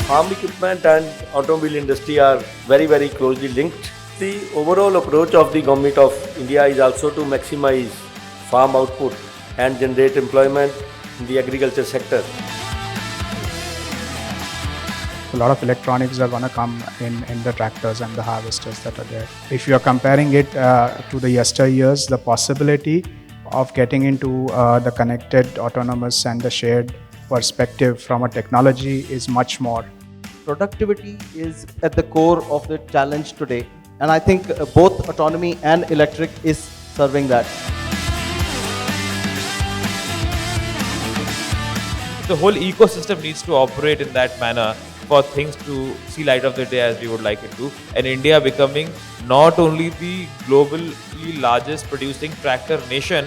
Farm equipment and automobile industry are very, very closely linked. The overall approach of the Government of India is also to maximize farm output and generate employment in the agriculture sector. A lot of electronics are going to come in the tractors and the harvesters that are there. If you are comparing it to the yesteryears, the possibility of getting into the connected, autonomous and the shared perspective from a technology is much more. Productivity is at the core of the challenge today, and I think both autonomy and electric is serving that. The whole ecosystem needs to operate in that manner for things to see light of the day as we would like it to, and India becoming not only the globally largest producing tractor nation,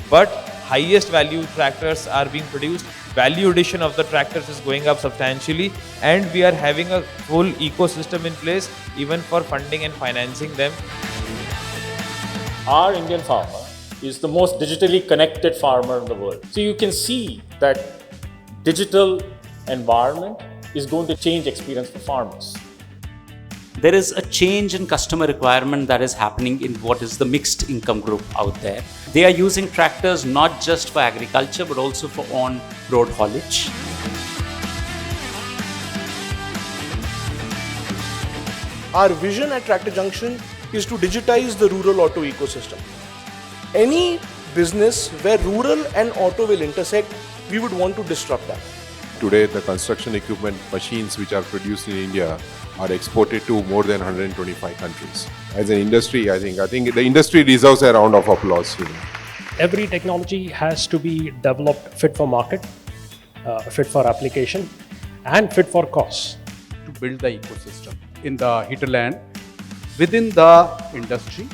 but highest value tractors are being produced. Value addition of the tractors is going up substantially, and we are having a full ecosystem in place even for funding and financing them. Our Indian farmer is the most digitally connected farmer in the world. So you can see that digital environment is going to change experience for farmers. There is a change in customer requirement that is happening in what is the mixed income group out there. They are using tractors not just for agriculture but also for on-road haulage. Our vision at Tractor Junction is to digitize the rural auto ecosystem. Any business where rural and auto will intersect, we would want to disrupt that. Today, the construction equipment machines which are produced in India are exported to more than 125 countries. As an industry, I think the industry deserves a round of applause. Every technology has to be developed fit for market, fit for application, and fit for cost. To build the ecosystem in the hinterland, within the industry,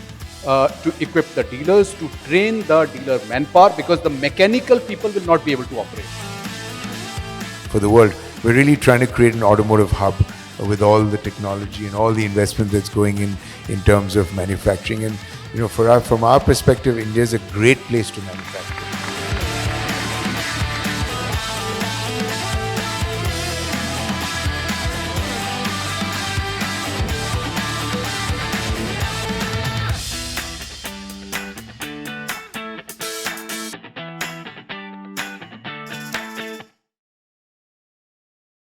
to equip the dealers, to train the dealer manpower, because the mechanical people will not be able to operate. For the world, we're really trying to create an automotive hub with all the technology and all the investment that's going in terms of manufacturing. And from our perspective, India is a great place to manufacture.